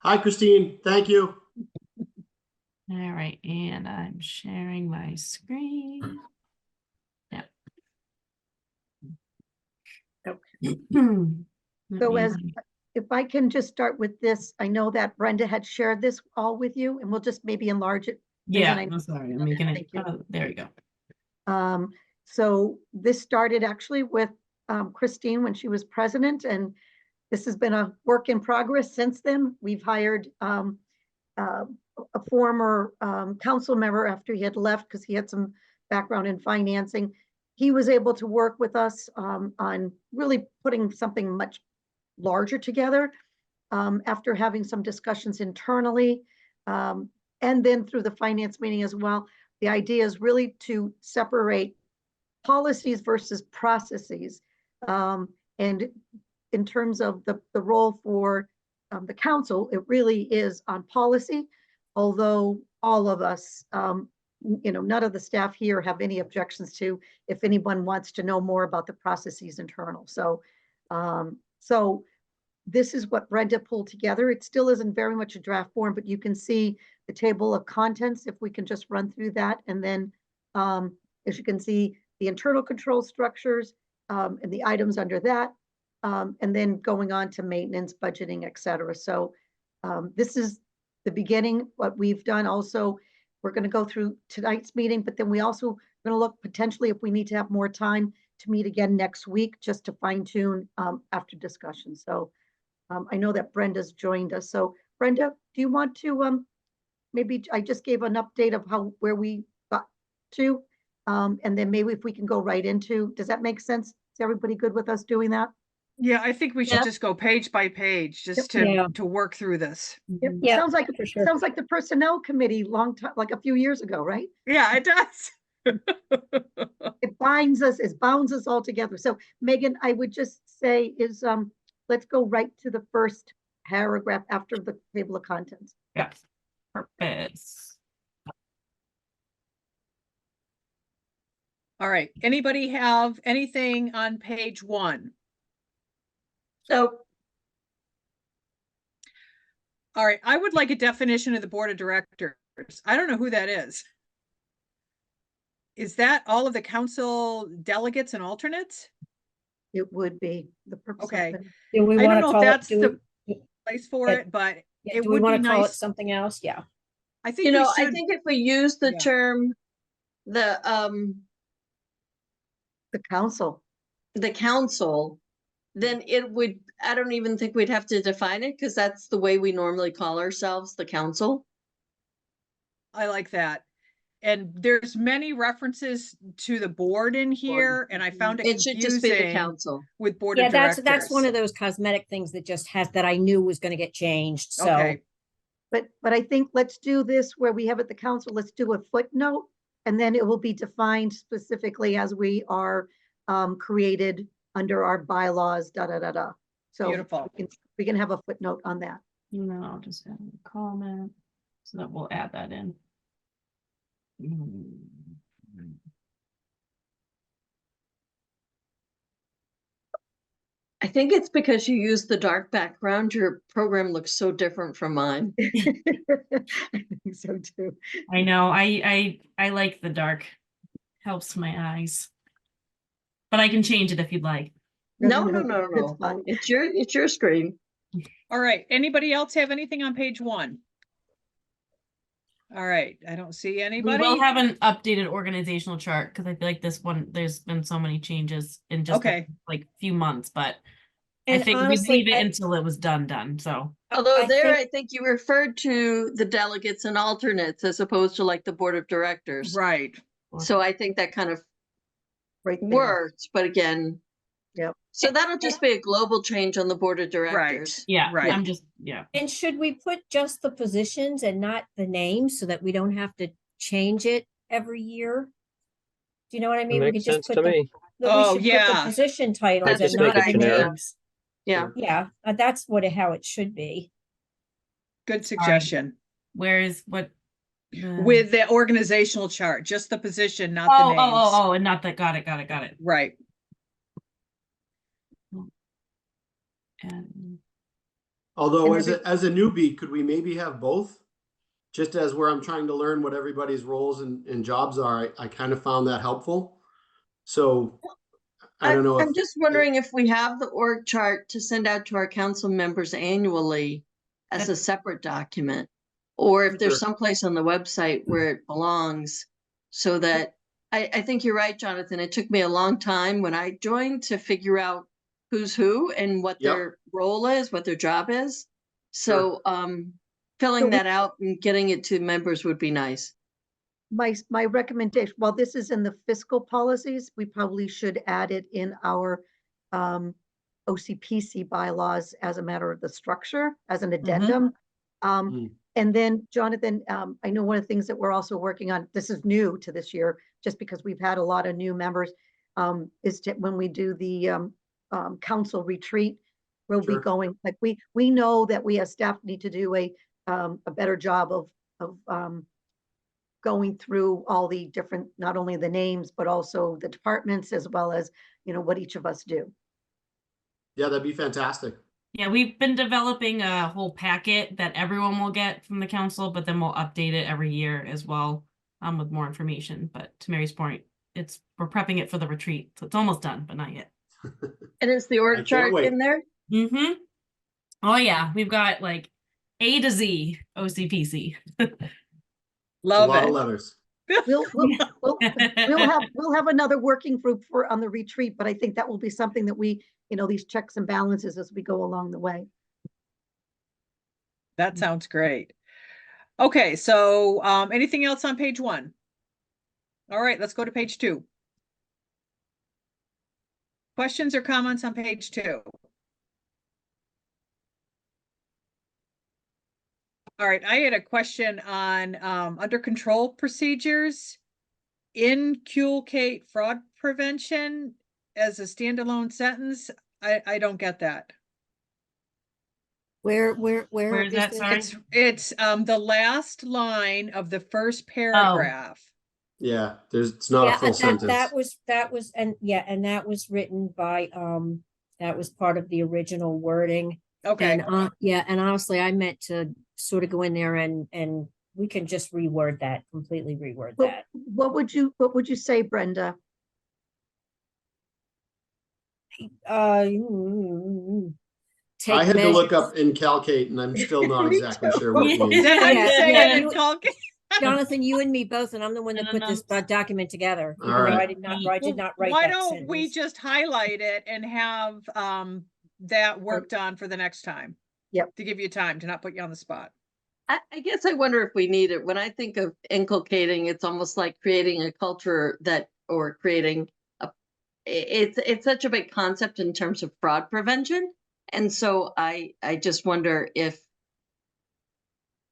Hi, Christine. Thank you. All right, and I'm sharing my screen. Yep. Okay. Let So me- if I can just start with this, I know that Brenda had shared this all with you, and we'll just maybe enlarge it. yeah, Susan, I'm sorry, I'm making it. Thank you. Oh, there we go. So this started actually with Christine when she was president, and this has been a work in progress since then. We've hired a former council member after he had left because he had some background in financing. He was able to work with us on really putting something much larger together after having some discussions internally and then through the finance meeting as well. The idea is really to separate policies versus processes. And in terms of the role for the council, it really is on policy, although all of us, none of the staff here have any objections to if anyone wants to know more about the processes internal. So this is what Brenda pulled together. It still isn't very much a draft form, but you can see the table of contents if we can just run through that. And then as you can see, the internal control structures and the items under that, and then going on to maintenance, budgeting, et cetera. So this is the beginning. What we've done also, we're going to go through tonight's meeting, but then we also going to look potentially if we need to have more time to meet again next week, just to fine tune after discussion. So I know that Brenda's joined us. So Brenda, do you want to maybe I just gave an update of where we got to, and then maybe if we can go right into, does that make sense? Is everybody good with us doing that? Yeah, I think we should just go page by page just to work through this. Yep. Yeah, sounds like for sure. Sounds like the personnel committee long time, like a few years ago, right? Yeah, it does. It bounds us all together. So Megan, I would just say is let's go right to the first paragraph after the table of contents. Yes. Purpose. All right. Anybody have anything on page 1? So, all right. I would like a definition of the board of directors. I don't know who that is. Is that all of the council delegates and alternates? it would be the purpose. Okay. Do we I want don't to know if call that's it? the place for it, but it Do we would want be to call it nice. something else? Yeah. I think I think if we use the Yeah. term the council, then it would, I don't even think we'd have to define it because that's the way we normally call ourselves, the council. I like that. And there's many references to the board in here, and I found it It should just be the confusing council. with board Yeah, of directors. that's one of those cosmetic things that just has that I knew was going to get changed. So Okay. but I think let's do this where we have at the council, let's do a footnote, and then it will be defined specifically as we are created under our bylaws, da, da, da, da. So Beautiful. we can have a footnote on that. No, I'll just have a comment. So that we'll add that in. I think it's because you use the dark background. Your program looks so different from mine. I think so too. I know. I like the dark. Helps my eyes. But I can change it if you'd like. No. It's fine. It's your screen. All right. Anybody else have anything on page 1? All right. I don't see We anybody. will have an updated organizational chart because I feel like this one, there's been so many changes in just like few months, but I think honestly, we'd leave it until it was done. So Although I think you referred to the delegates and alternates as opposed to like the board of directors. Right. So I think that kind of Right there. worked, but again. Yep. So that'll just be a global change on the board of directors. yeah, Right. I'm just, yeah. and should we put just the positions and not the names so that we don't have to change it every year? Do you know what I mean? We Makes could just sense put to me. we Oh, should put yeah. the position titles That's and a not good the idea. names. Yeah. Yeah, that's how it should be. Good suggestion. Where's what? With the organizational chart, just the position, not the names. Oh, and not that. Got it. Right. And Although And as a newbie, could we maybe have both? Just as where I'm trying to learn what everybody's roles and jobs are, I kind of found that helpful. So I don't know if I'm just wondering if we have the org chart to send out to our council members annually as a separate document, or if there's Sure. someplace on the website where it belongs, so that I think you're right, Jonathan. It took me a long time when I joined to figure out who's who and what Yep. their role is, what their job is. Sure. So filling that out and getting it to members would be nice. my recommendation, while this is in the fiscal policies, we probably should add it in our OCPC bylaws as a matter of the structure, as an addendum. And then Jonathan, I know one of the things that we're also working on, this is new to this year, just because we've had a lot of new members, is to, when we do the council retreat, we'll be Sure. going, like, we know that we as staff need to do a better job of going through all the different, not only the names, but also the departments, as well as, what each of us do. Yeah, that'd be fantastic. Yeah, we've been developing a whole packet that everyone will get from the council, but then we'll update it every year as well, with more information. But to Mary's point, we're prepping it for the retreat, so it's almost done, but not yet. And is the I org can't chart wait. in there? Mm-hmm. Oh yeah, we've got like A to Z OCPC. A Love lot of it. letters. We'll have another working group on the retreat, but I think that will be something that we, these checks and balances as we go along the way. That sounds great. Okay, so anything else on page 1? All right, let's go to page 2. Questions or comments on page 2? All right, I had a question on under control procedures, inculcate fraud prevention as a standalone sentence. I don't get that. Where Where is that, this? sorry? It's the last line of the first paragraph. Yeah, it's not a full sentence. That was, and yeah, and that was written by, that was part of the original wording. Okay. And, yeah, and honestly, I meant to sort of go in there and we can just reword that, completely reword that. What would you say, Brenda? Take I had to look measures. up Incalcate, and I'm still not exactly sure what it Yeah. means. Is that how you Yeah, say yeah, it in Tolkien? Jonathan, you and me both, and I'm the one that No, put no, this no. document together. All Even though right. I did not write Why that don't we sentence. just highlight it and have that worked on for the next time? Yep. To give you time, to not put you on the spot. I guess I wonder if we need it. When I think of inculcating, it's almost like creating a culture or creating it's such a big concept in terms of fraud prevention. And so I just wonder if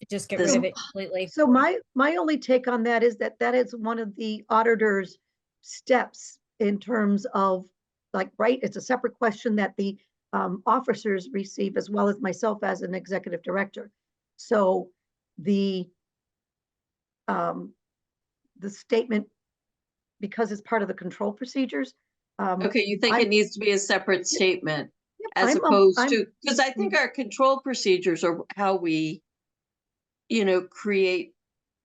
Just get rid of it completely. So my only take on that is that is one of the auditor's steps in terms of, like, right, it's a separate question that the officers receive, as well as myself as an executive director. So the statement, because it's part of the control procedures. okay, you think it needs to be a separate statement as I'm- opposed to, because I think our control procedures are how we, create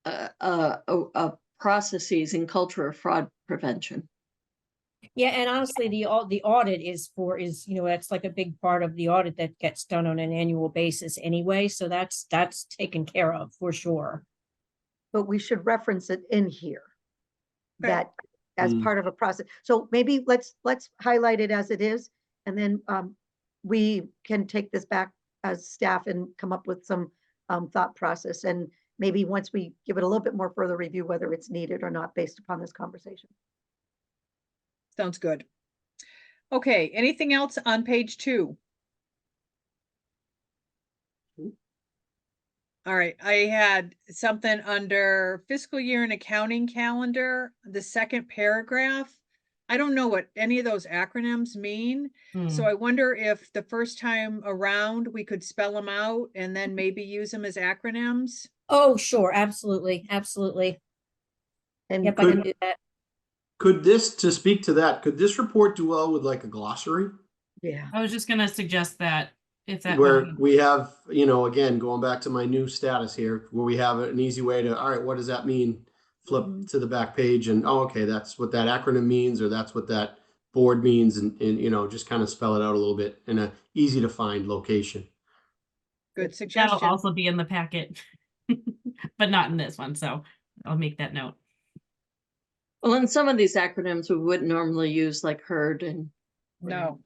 a processes and culture of fraud prevention. Yeah, and honestly, the audit is, that's like a big part of the audit that gets done on an annual basis anyway. So that's taken care of for sure. But we should reference it in here. Okay. That as part of a process. So maybe let's highlight it as it is, and then we can take this back as staff and come up with some thought process. And maybe once we give it a little bit more further review, whether it's needed or not based upon this conversation. Sounds good. Okay, anything else on page 2? All right, I had something under fiscal year and accounting calendar, the second paragraph. I don't know what any of those acronyms mean. So I wonder if the first time around we could spell them out and then maybe use them as acronyms. Oh, sure, absolutely, absolutely. And Yep, I can do that. Could this report do well with like a glossary? yeah, I was just gonna suggest that if that where would, we have, you know, again, going back to my new status here, where we have an easy way to, all right, what does that mean? Flip Mhm. to the back page and, oh, okay, that's what that acronym means, or that's what that board means, and you know, just kind of spell it out a little bit in a easy to find location. Good that'll suggestion. also be in the packet, but not in this one, so I'll make that note. Well, in some of these acronyms we wouldn't normally use, like HERD and. No.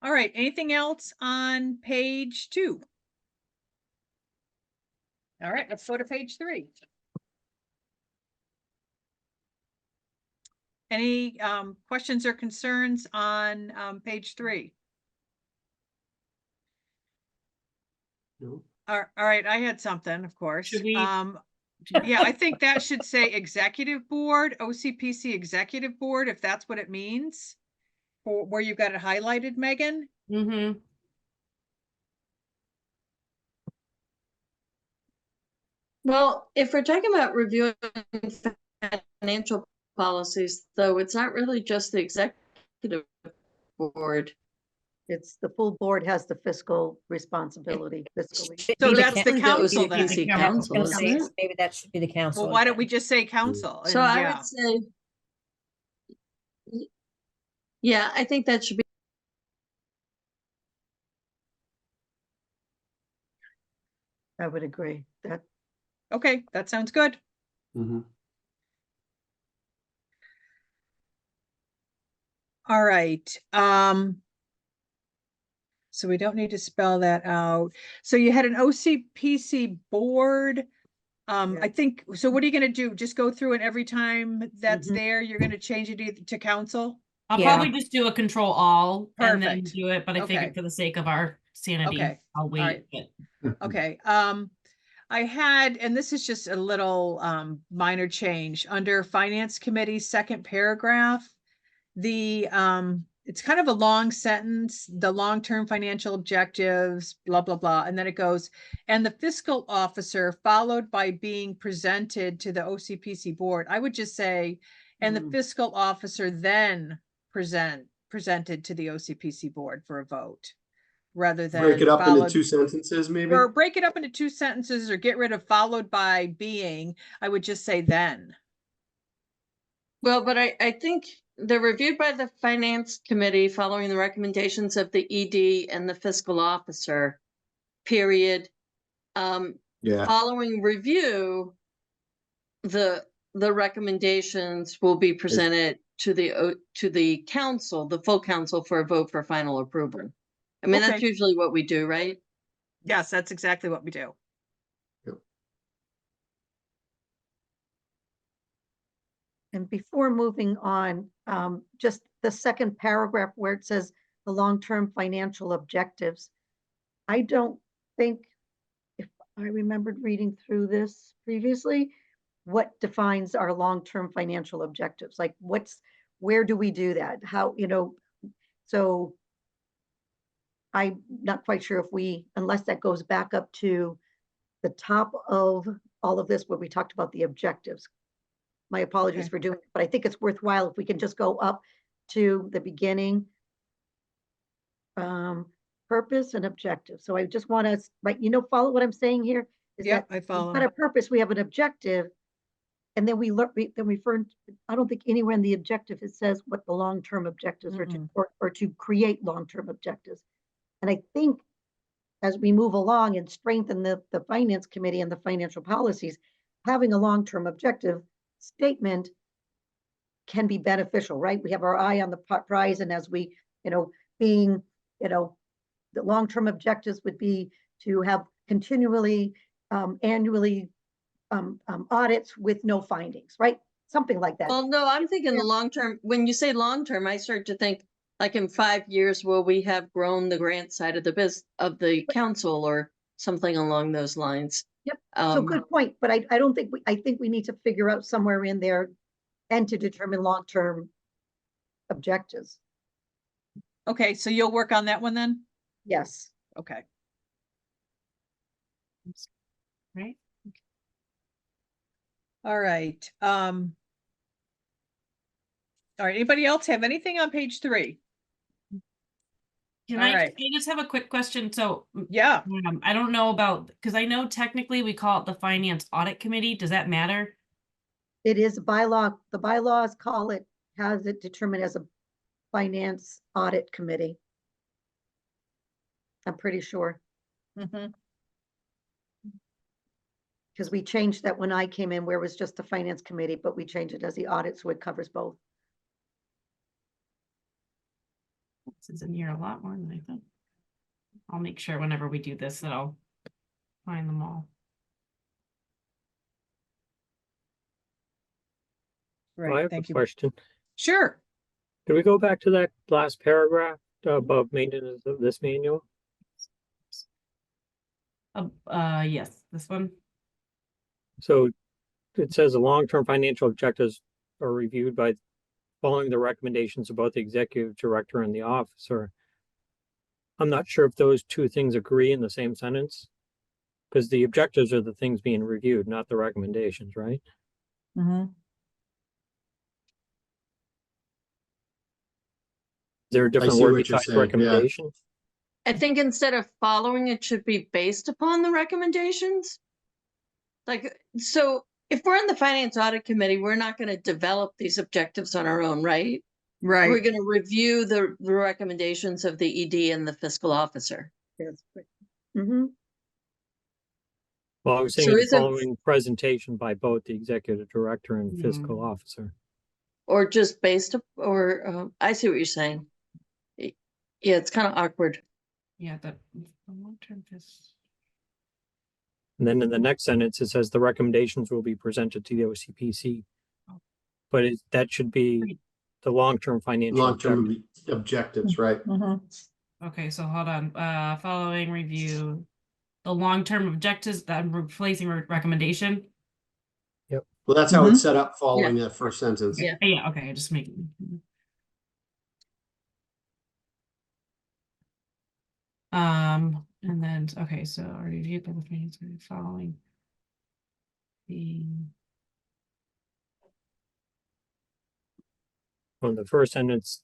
All right, anything else on page 2? All right, let's go to page 3. Any questions or concerns on page 3? No? All right, I had something, of course. Should we- Yeah, I think that should say executive board, OCPC executive board, if that's what it means. For where you got it highlighted, Megan. Mm-hmm. Well, if we're talking about reviewing financial policies, though, it's not really just the executive board. It's the full board has the fiscal responsibility fiscally. Should So be that's the Definitely council OCPC then. Yeah, I was council, gonna isn't say, it? maybe that should be the council. Well, why don't again. we just say council? So And I yeah, would say, yeah, I think that should be. I would agree that okay, that sounds good. Mhm. All right. So we don't need to spell that out. So you had an OCPC board. Yeah. I think, so what are you gonna do? Just go through and every time that's Mhm. there, you're gonna change it either to council? I'll Yeah. probably just do a control all and then Perfect. do it, but I Okay. figured for the sake of our sanity, Okay. I'll wait. right. but- Okay, I had, and this is just a little minor change, under Finance Committee, second paragraph. The it's kind of a long sentence, the long-term financial objectives, blah, blah, blah. And then it goes, and the fiscal officer followed by being presented to the OCPC board. I would just say, and the Mm. fiscal officer then presented to the OCPC board for a vote, rather than Break it up into followed, 2 sentences, maybe? or break it up into 2 sentences, or get rid of followed by being. I would just say then. Well, but I think they're reviewed by the finance committee following the recommendations of the ED and the fiscal officer, period. Yeah, Following review, the recommendations will be presented to the council, the full council, for a vote for final approval. I mean, that's Okay. usually what we do, right? Yes, that's exactly what we do. And before moving on, just the second paragraph where it says the long-term financial objectives. I don't think, if I remembered reading through this previously, what defines our long-term financial objectives? Like where do we do that? How, so I'm not quite sure if unless that goes back up to the top of all of this where we talked about the objectives. My apologies Okay. for doing it, but I think it's worthwhile if we can just go up to the beginning. Purpose and objective. So I just want to, follow what I'm saying here? Is Yep, that I we've follow. got a purpose, we have an objective, and then we learn, then we refer, I don't think anywhere in the objective it says what the long-term objectives are to, or to create long-term objectives. And I think as we move along and strengthen the finance committee and the financial policies, having a long-term objective statement can be beneficial, right? We have our eye on the prize, and as we, being, the long-term objectives would be to have continually, annually audits with no findings, right? Something like that. Well, no, I'm thinking the long term. When you say long term, I start to think like in 5 years, will we have grown the grant side of the council, or something along those lines? Yep. So good point, but I don't think I think we need to figure out somewhere in there and to determine long-term objectives. Okay, so you'll work on that one then? Yes. Okay. Right? All right. All right, anybody else have anything on page 3? Can All I, right. I just have a quick question? So, Yeah, I don't know about, because I know technically we call it the Finance Audit Committee. Does that matter? It is a bylaw. The bylaws call it, has it determined as a finance audit committee. I'm pretty sure, mhm. because we changed that when I came in, where it was just the finance committee, but we changed it as the audit, so it covers both. This is in here a lot more than I thought. I'll make sure whenever we do this that I'll find them all. I Right, have a thank you. question. Sure. Can we go back to that last paragraph above maintenance of this manual? Yes, this one. So it says the long-term financial objectives are reviewed by following the recommendations of both the executive director and the officer. I'm not sure if those two things agree in the same sentence, because the objectives are the things being reviewed, not the recommendations, right? Mhm. Is there a different see word what you're besides saying, yeah. recommendation? I think instead of following, it should be based upon the recommendations. Like, so if we're in the finance audit committee, we're not going to develop these objectives on our own, right? We're Right, going to review the recommendations of the ED and the fiscal officer. Mm-hmm. Well, I was saying So the is it- following presentation by both the executive director and fiscal Hmm. officer. Or just based up, or I see what you're saying. Yeah, it's kind of awkward. Yeah, the long-term is. And then in the next sentence, it says the recommendations will be presented to the OCPC. Oh. But that should be Right. the long-term financial objective. Long-term objectives, right? mhm. Okay, so hold on. Following review, the long-term objectives that I'm replacing recommendation. Well, that's how it's Mhm. set up following that first sentence. Yeah. Yeah, okay, just making. And then, okay, so I reviewed the things following the. On the first sentence,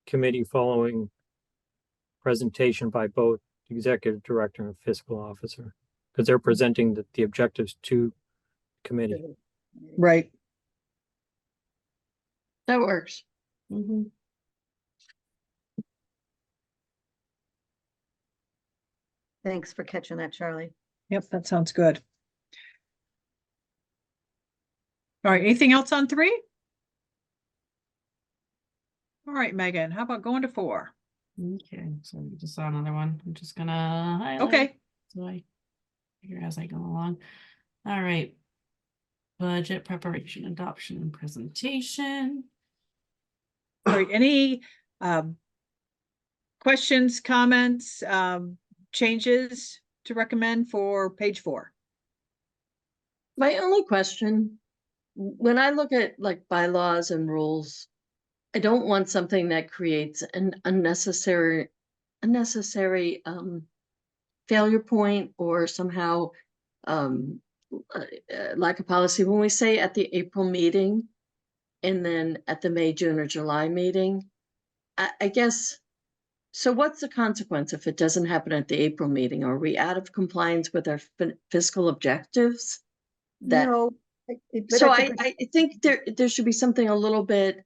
committee following presentation by both executive director and fiscal officer, because they're presenting the objectives to committee. Right. That works. Mhm. Thanks for catching that, Charlie. Yep, that sounds good. All right, anything else on 3? All right, Megan, how about going to 4? Okay, so we just saw another one. I'm just gonna highlight. Okay, So I figure as I go along. All right. Budget preparation, adoption, and presentation. all right, any questions, comments, changes to recommend for page 4? My only question, when I look at like bylaws and rules, I don't want something that creates an unnecessary failure point or somehow lack of policy. When we say at the April meeting and then at the May, June, or July meeting, I guess, so what's the consequence if it doesn't happen at the April meeting? Are we out of compliance with our fiscal objectives? That No. So that's a good- I think there should be something a little bit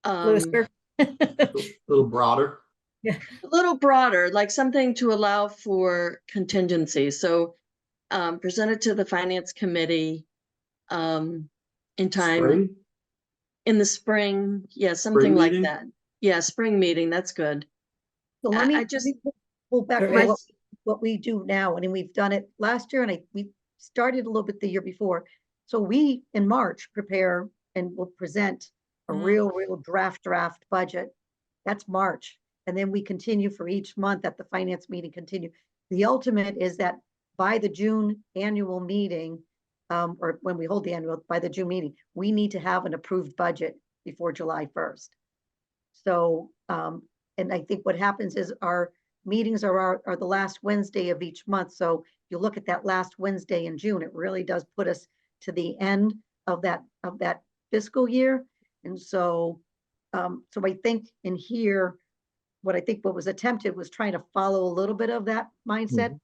Looser. A little broader. a little broader, like something to allow for contingency. So presented to the finance committee in time Spring? in the spring. Yeah, something Spring like meeting? that. Yeah, spring meeting. That's good. So I let me just- pull back to There is- what we do now, and we've done it last year, and we started a little bit the year before. So we, in March, prepare and will present a Mhm. real draft budget. That's March. And then we continue for each month at the finance meeting, continue. The ultimate is that by the June annual meeting, or when we hold the annual, by the June meeting, we need to have an approved budget before July 1st. So, and I think what happens is our meetings are the last Wednesday of each month. So you look at that last Wednesday in June, it really does put us to the end of that fiscal year. And so, so I think in here, what I think what was attempted was trying to follow a little bit of that mindset.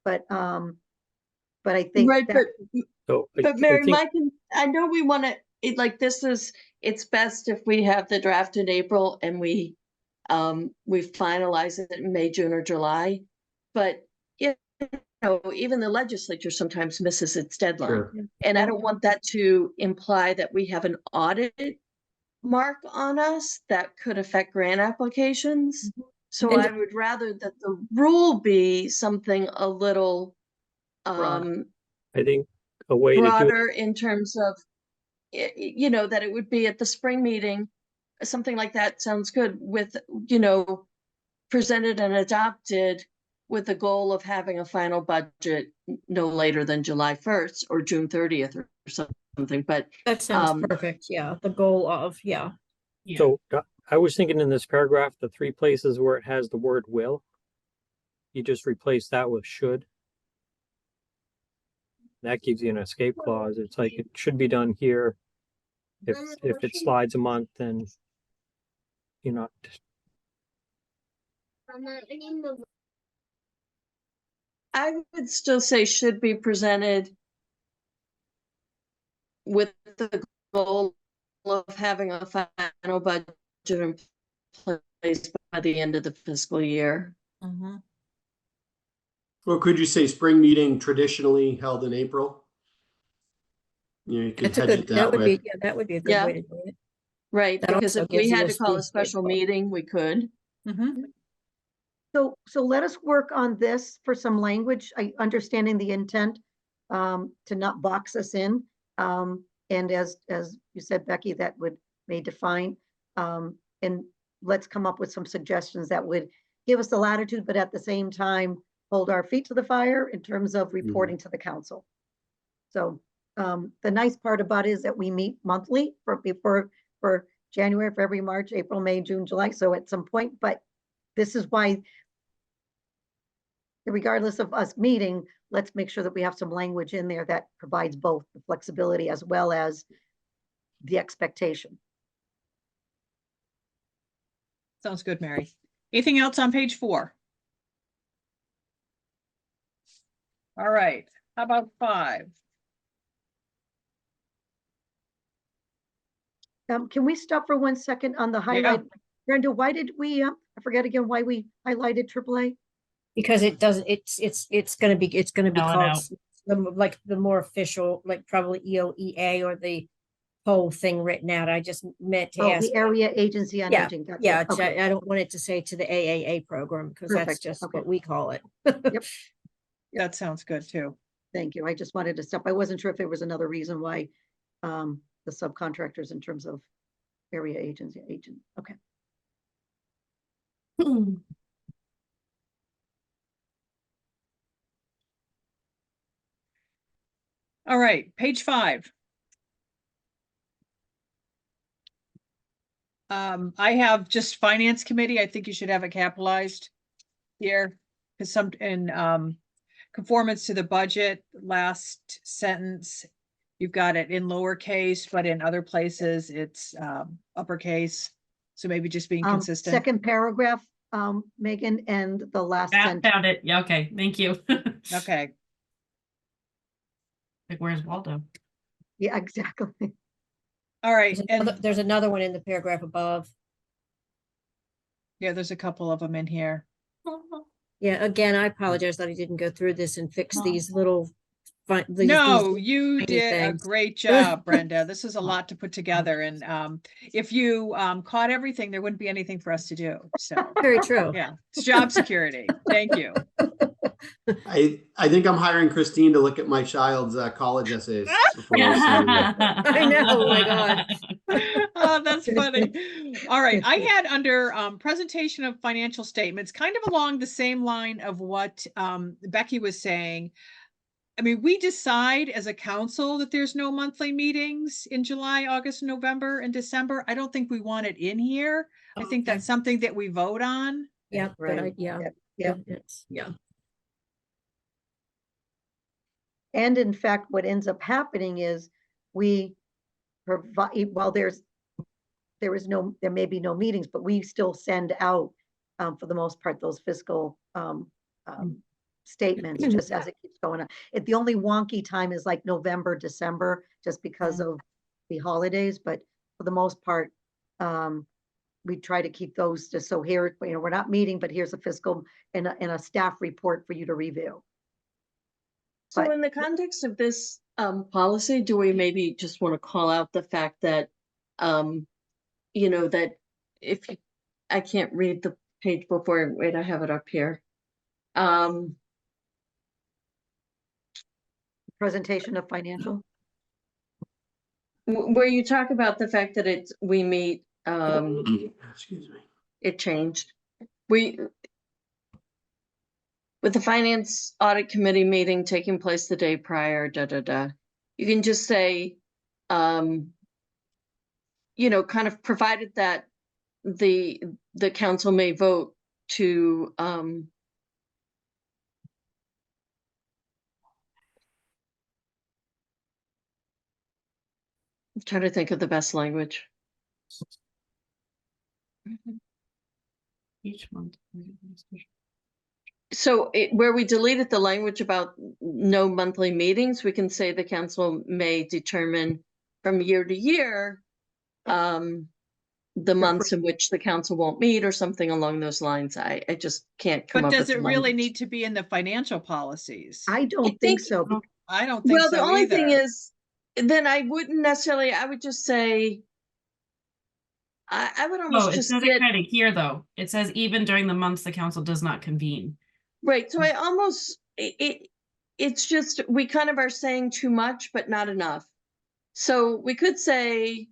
But I think Right, that, So but I Mary, think, I know we want to, like, it's best if we have the draft in April and we finalize it in May, June, or July. But, you know, even the legislature sometimes misses its deadline. Sure. And I don't want that to imply that we have an audit mark on us that could affect grant applications. So And- I would rather that the rule be something a little Broad. I think a way to do it, broader in terms of, you know, that it would be at the spring meeting, something like that sounds good, with, you know, presented and adopted with the goal of having a final budget no later than July 1st or June 30th or something, but That sounds perfect. Yeah. The goal of, yeah. Yeah. so I was thinking in this paragraph, the 3 places where it has the word will, you just replace that with should. That gives you an escape clause. It's like it should be done here. If it slides a month, then you're not. I would still say should be presented with the goal of having a final budget in place by the end of the fiscal year. Or could you say spring meeting traditionally held in April? You know, you could That's a hedge good, it that that would way. be, yeah, that would be a good Yeah. way to do it. Right, That because also if we gives you had a to call a speed special table. meeting, we could. so let us work on this for some language, understanding the intent, to not box us in. And as you said, Becky, that may define, and let's come up with some suggestions that would give us the latitude, but at the same time, hold our feet to the fire in terms of reporting to the council. So the nice part about it is that we meet monthly for January, February, March, April, May, June, July. So at some point, but this is why, regardless of us meeting, let's make sure that we have some language in there that provides both the flexibility as well as the expectation. Sounds good, Mary. Anything else on page 4? All right, how about 5? Can we stop for 1 second on the highlight? Brenda, why did we, I forget again why we highlighted AAA? Because it does, it's gonna be Spell it called out. like the more official, like probably EOEA or the whole thing written out. I just meant to Oh, ask. the Area Agency on Yeah, Aging. Gotcha. yeah, Okay. I don't want it to say to the AAA program, because that's Perfect. just Okay. what we call it. That sounds good too. Thank you. I just wanted to stop. I wasn't sure if there was another reason why the subcontractors in terms of area agency agent. Okay. All right, page 5. I have just finance committee. I think you should have it capitalized here, because some in conformance to the budget, last sentence, you've got it in lowercase, but in other places it's uppercase. So maybe just being consistent. Second paragraph, Megan, and the last sentence. Found it. Yeah, okay. Thank you. Okay. Like, where's Waldo? Yeah, exactly. All right. And There's another one in the paragraph above. yeah, there's a couple of them in here. Yeah, again, I apologize that I didn't go through this and fix No. these little. No, you tiny did a things. great job, Brenda. This is a lot to put together. And if you caught everything, there wouldn't be anything for us to do. So Very true. yeah, it's job security. Thank you. I think I'm hiring Christine to look at my child's college essays before I send it. I know, oh my God. Oh, that's funny. All right. I had under presentation of financial statements, kind of along the same line of what Becky was saying. I mean, we decide as a council that there's no monthly meetings in July, August, November, and December. I don't think we want it in here. I think that's something that we vote on. Yeah, Right. yeah. Yeah. Yeah. And in fact, what ends up happening is we provide, while there may be no meetings, but we still send out for the most part, those fiscal statements, just as it keeps going on. The only wonky time is like November, December, just because of the holidays, but for the most part, we try to keep those just so here, we're not meeting, but here's a fiscal and a staff report for you to review. So But- in the context of this policy, do we maybe just want to call out the fact that, that if you, I can't read the page before, wait, I have it up here. Presentation of financial. Where you talk about the fact that we meet, Excuse me. it changed. With the finance audit committee meeting taking place the day prior, you can just say, kind of provided that the council may vote to, I'm trying to think of the best language. Each month. So where we deleted the language about no monthly meetings, we can say the council may determine from year to year the months in which the council won't meet or something along those lines. I just can't come But up with does it the really language. need to be in the financial policies? I don't think so. I don't think Well, so the only thing either. is, then I wouldn't necessarily, I would just say, I would Oh, almost it just says get, it kind of here though. It says even during the months the council does not convene. right, so I almost, it's just, we kind of are saying too much, but not enough. So we could say,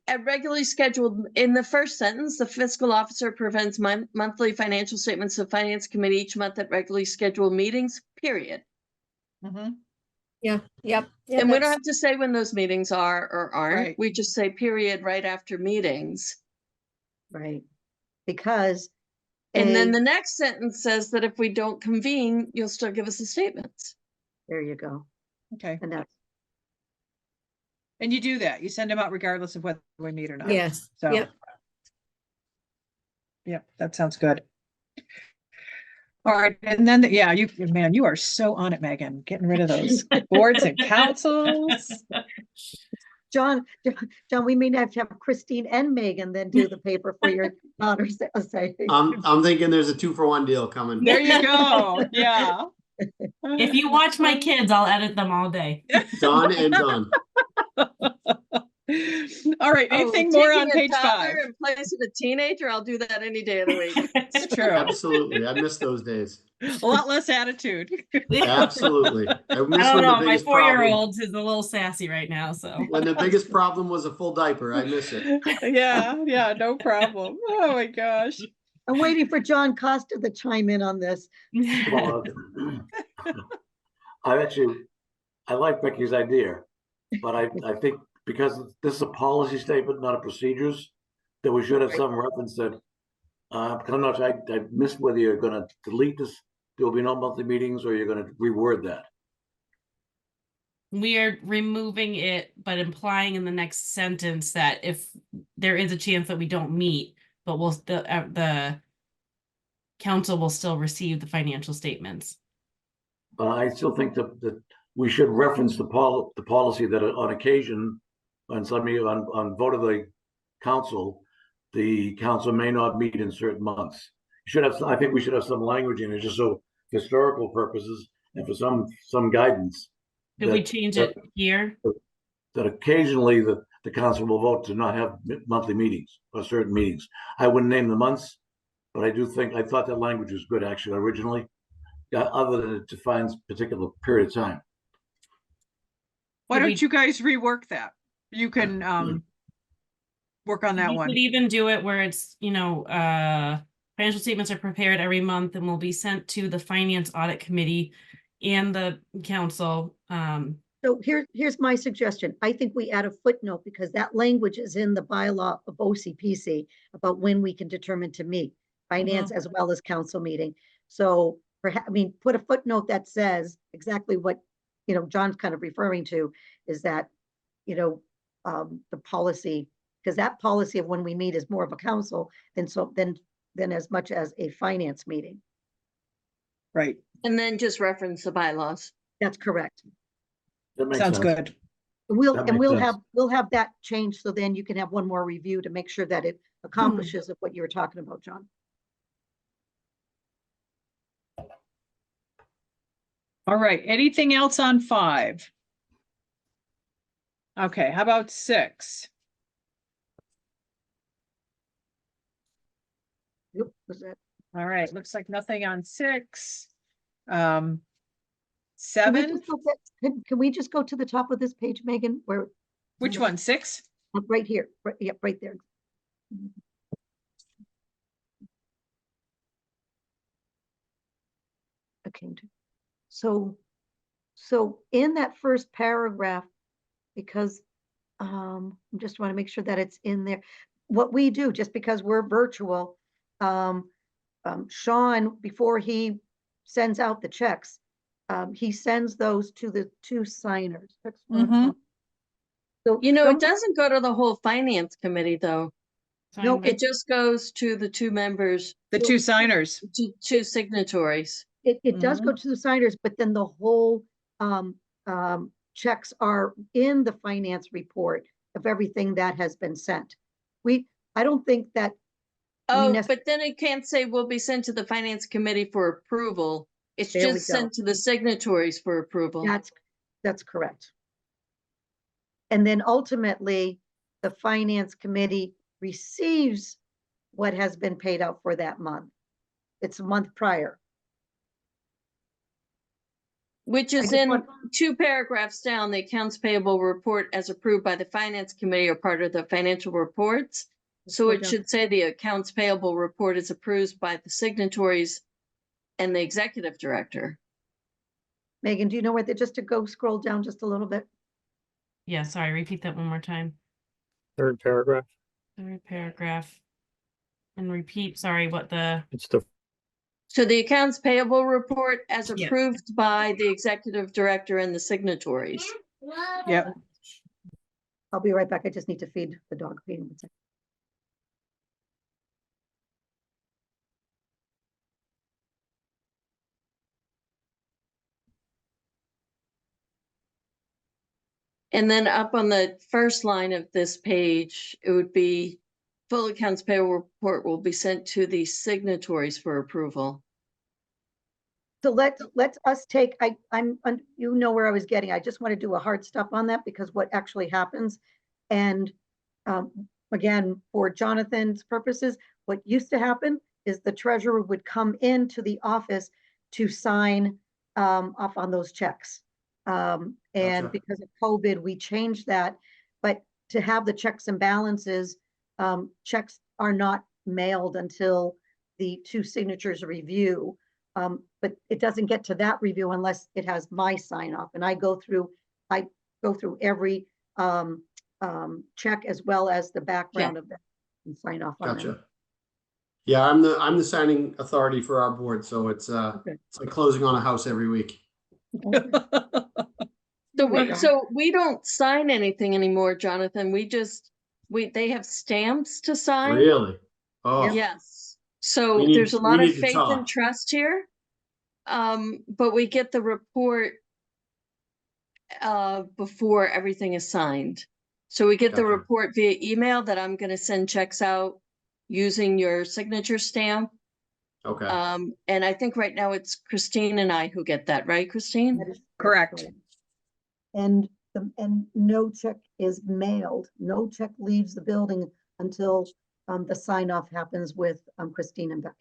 at regularly scheduled, in the first sentence, the fiscal officer prevents monthly financial statements of finance committee each month at regularly scheduled meetings, period. Mhm. Yeah, yep. Yeah, And we don't that's- have to say when those meetings are or aren't. Right. We just say period right after meetings. Right. Because. And then A- the next sentence says that if we don't convene, you'll still give us the statements. There you go. Okay, And that's, and you do that. You send them out regardless of whether we meet or not. Yes, So. yep. Yep, that sounds good. All right, and then, yeah, man, you are so on it, Megan, getting rid of those boards and councils. John, we may have to have Christine and Megan then do the paper for your daughter's essay. I'm thinking there's a 2-for-1 deal coming. There you go, yeah. If you watch my kids, I'll edit them all day. Done and done. All right, Oh, anything more on taking a page toddler 5? in place of a teenager, I'll do that any day of the week. It's true. Absolutely. I miss those days. A lot less attitude. Absolutely. I I miss don't when the know. My biggest problem, 4-year-old is a little sassy right now, so. when the biggest problem was a full diaper. I miss it. Yeah, no problem. Oh my gosh. I'm waiting for John Costa to chime in on this. Well, I like Becky's idea, but I think because this is a policy statement, not a procedures, that we should have some reference that, I'm not, I missed whether you're gonna delete this, there will be no monthly meetings, or you're gonna reword that. We are removing it, but implying in the next sentence that if there is a chance that we don't meet, but the council will still receive the financial statements. I still think that we should reference the policy that on occasion, on vote of the council may not meet in certain months. I think we should have some language in it, just so historical purposes and for some guidance. Could we change it here? That occasionally the council will vote to not have monthly meetings or certain meetings. I wouldn't name the months, but I thought that language was good actually originally, other than it defines particular period of time. Why Could don't you guys rework that? You can work on that You one. could even do it where it's, financial statements are prepared every month and will be sent to the finance audit committee and the council. So here's my suggestion. I think we add a footnote because that language is in the bylaw of OCPC about when we can determine to meet finance as well as council meeting. So perhaps, put a footnote that says exactly what, John's kind of referring to is that, the policy because that policy of when we meet is more of a council than as much as a finance meeting. Right, And then just reference the bylaws. That's correct. That makes sounds sense. good. That makes sense. We'll have that changed, so then you can have one more review to make sure that it accomplishes of what you were talking about, John. All right, anything else on 5? Okay, how about 6? Yep, was that? All right, looks like nothing on 6. Can we 7, just go can we just go to the top of this page, Megan, where? which one, 6? Right here, yep, right there. Okay. So in that first paragraph, because I just want to make sure that it's in there. What we do, just because we're virtual, Sean, before he sends out the checks, he sends those to the 2 signers. Mhm. So You know, it doesn't go to the whole finance committee, though. No, It just goes to the 2 members, The 2 signers. to 2 signatories. It does go to the signers, but then the whole checks are in the finance report of everything that has been sent. I don't think that. Oh, but then it can't say will be sent to the finance committee for approval. It's There we just sent to the signatories for approval. That's correct. And then ultimately, the finance committee receives what has been paid out for that month. It's a month prior. Which is in 2 paragraphs down, the accounts payable report as approved by the finance committee are part of the financial reports. So it should say the accounts payable report is approved by the signatories and the executive director. Megan, do you know where just to go scroll down just a little bit? Yeah, sorry, repeat that one more time. 3rd paragraph. 3rd paragraph. And repeat, sorry, what the, It's the So the accounts payable report as Yeah. approved by the executive director and the signatories. Yep. I'll be right back. I just need to feed the dog. Feed him. And then up on the first line of this page, it would be full accounts payable report will be sent to the signatories for approval. So let's us take, you know where I was getting. I just want to do a hard stop on that because what actually happens. And again, for Jonathan's purposes, what used to happen is the treasurer would come into the office to sign off on those checks. And Gotcha. because of COVID, we changed that. But to have the checks and balances, checks are not mailed until the 2 signatures review. But it doesn't get to that review unless it has my sign off. And I go through every check as well as the background of that and sign off on them. Gotcha. Yeah, I'm the signing authority for our board, so it's it's like closing on a house every week. So we don't sign anything anymore, Jonathan. They have stamps to sign. Really? Oh, Yes. So We there's a lot need of to faith and talk. trust here. But we get the report before everything is signed. So we get the Gotcha. report via email that I'm going to send checks out using your signature stamp. Okay. And I think right now it's Christine and I who get that, right, Christine? That is Correct. And no check is mailed. No check leaves the building until the sign off happens with Christine and Becky,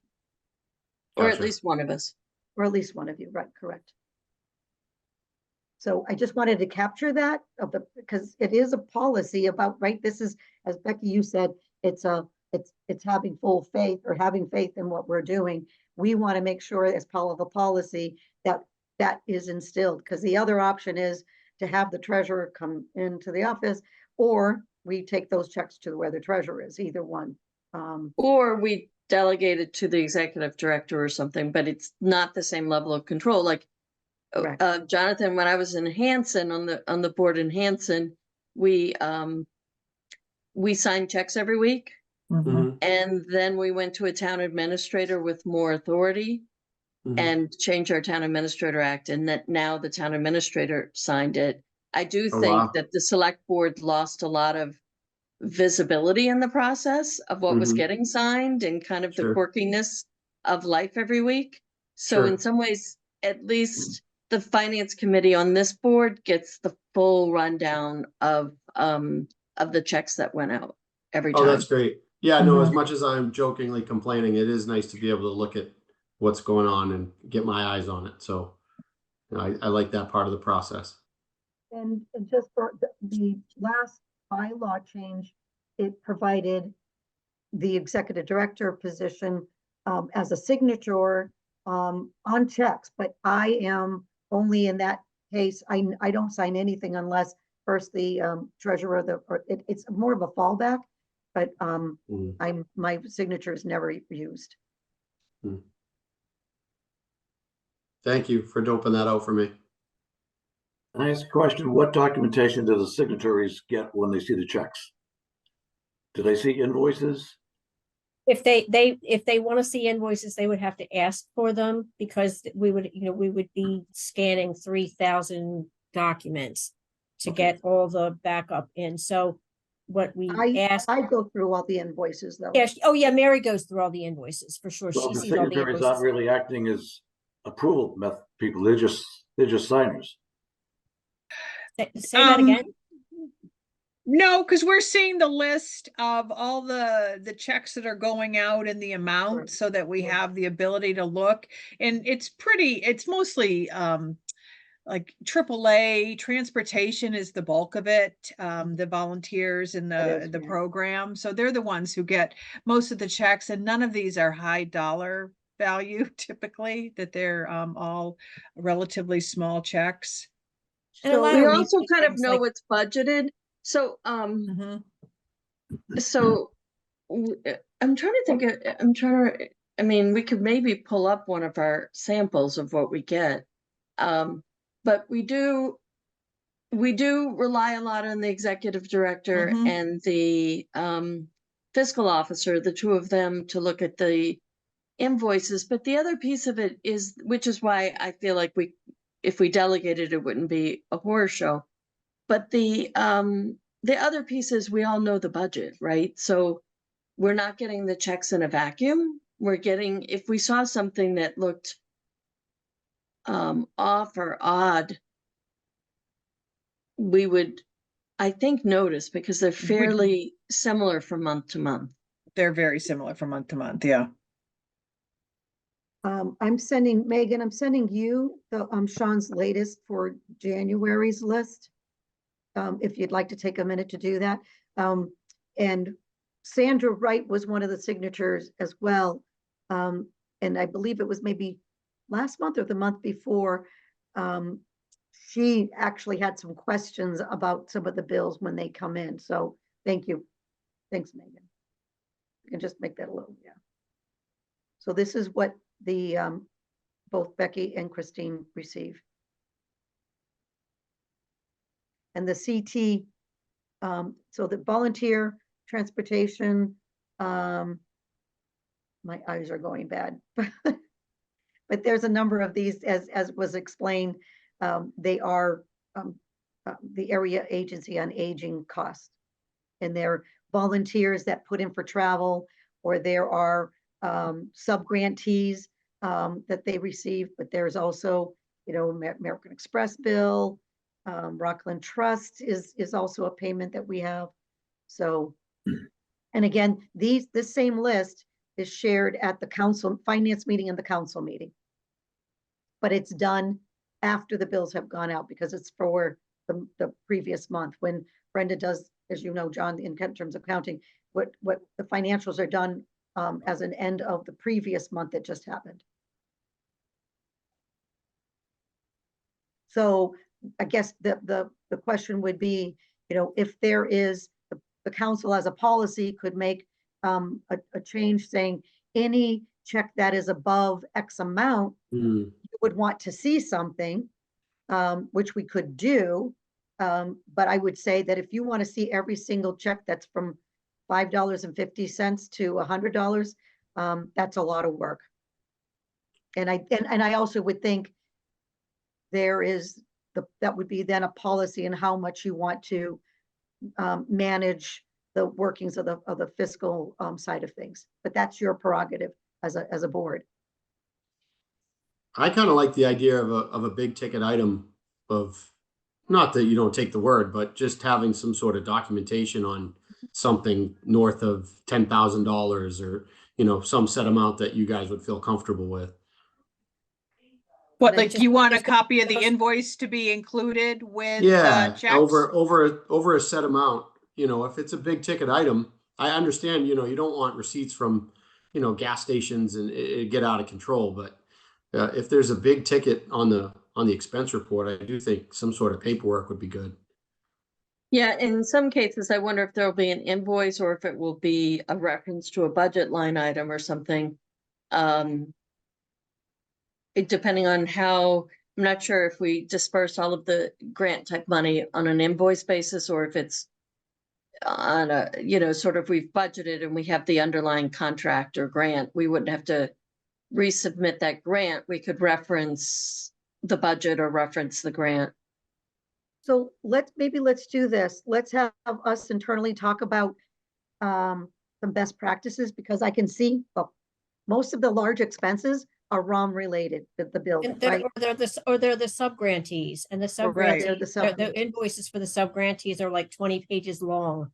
Or at Gotcha. least one of us. or at least one of you, right? Correct. So I just wanted to capture that because it is a policy about, right? This is, as Becky, you said, it's having full faith or having faith in what we're doing. We want to make sure as part of a policy that is instilled, because the other option is to have the treasurer come into the office, or we take those checks to where the treasurer is, either one. Or we delegate it to the executive director or something, but it's not the same level of control. Like Correct. Jonathan, when I was in Hanson on the board in Hanson, we we sign checks every week. Mhm, And then we went to a town administrator with more authority mhm. and changed our town administrator act, and that now the town administrator signed it. I do Oh, think wow. that the select board lost a lot of visibility in the process of what was Mhm. getting signed and kind of the Sure. quirkiness of life every week. So in Sure. some ways, at least the finance committee on this board gets the full rundown of the checks that went out every Oh, time. that's great. Yeah, no, as Mhm. much as I'm jokingly complaining, it is nice to be able to look at what's going on and get my eyes on it. So you know, I like that part of the process. And just for the last bylaw change, it provided the executive director position as a signature on checks, but I am only in that case, I don't sign anything unless first the treasurer, it's more of a fallback, but Mhm. my signature is never used. Thank you for doping that out for me. Can I ask a question? What documentation do the signatories get when they see the checks? Do they see invoices? If they want to see invoices, they would have to ask for them because we would be scanning 3,000 documents to Okay. get all the backup in. So what we ask, I go through all the invoices though. yeah, oh yeah, Mary goes through all the invoices for sure. Well, She the sees all the signatories aren't invoices. really acting as approval people. They're just signers. Say that again. No, because we're seeing the list of all the checks that are going out and the amount Right. so that we Right. have the ability to look. And it's mostly like AAA transportation is the bulk of it. The volunteers in That is, the yeah. program. So they're the ones who get most of the checks, and none of these are high dollar value typically, that they're all relatively small checks. And a lot We of also repeat kind of things know like what's budgeted. So Mhm. so I'm trying to think I mean, we could maybe pull up one of our samples of what we get. But we do rely a lot on the executive director Mhm. and the fiscal officer, the two of them, to look at the invoices. But the other piece of it is, which is why I feel like if we delegated, it wouldn't be a horror show. But the other piece is we all know the budget, right? So we're not getting the checks in a vacuum. We're getting, if we saw something that looked off or odd, we would, I think, notice, because they're fairly similar from month to month. They're very similar from month to month. Yeah. I'm sending, Megan, I'm sending you the Sean's latest for January's list. If you'd like to take a minute to do that. And Sandra Wright was one of the signatures as well. And I believe it was maybe last month or the month before. She actually had some questions about some of the bills when they come in. So thank you. Thanks, Megan. You can just make that a little, yeah. So this is what the both Becky and Christine receive. And the CT, so the volunteer transportation, my eyes are going bad. But there's a number of these, as was explained, they are the area agency on aging costs. And they're volunteers that put in for travel, or there are sub-grantees that they receive, but there's also, you know, American Express bill, Rockland Trust is also a payment that we have. So, and again, this same list is shared at the council finance meeting and the council meeting. But it's done after the bills have gone out because it's for the previous month. When Brenda does, as you know, John, in terms of counting, what the financials are done as an end of the previous month that just happened. So I guess the question would be, you know, if there is, the council as a policy could make a change saying any check that is above X amount, you would want to see something, which we could do. But I would say that if you want to see every single check that's from $5.50 to $100, that's a lot of work. And I also would think there is that would be then a policy in how much you want to manage the workings of the fiscal side of things. But that's your prerogative as a board. I kind of like the idea of a big ticket item of, not that you don't take the word, but just having some sort of documentation on something north of $10,000 or, some set amount that you guys would feel comfortable with. What, And I like just- you want a just- copy of the invoice to be included with Yeah, checks? over a set amount, if it's a big ticket item, I understand, you don't want receipts from, gas stations and it get out of control, but if there's a big ticket on the expense report, I do think some sort of paperwork would be good. Yeah, in some cases, I wonder if there'll be an invoice or if it will be a reference to a budget line item or something. Depending on how, I'm not sure if we disperse all of the grant type money on an invoice basis or if it's on a, sort of we've budgeted and we have the underlying contract or grant. We wouldn't have to resubmit that grant. We could reference the budget or reference the grant. So let's do this. Let's have us internally talk about some best practices, because I can see most of the large expenses are ROM related, the building, And they're, right? or they're the sub-grantees, and the They're sub-grantees, the the sub-grantees. invoices for the sub-grantees are like 20 pages long.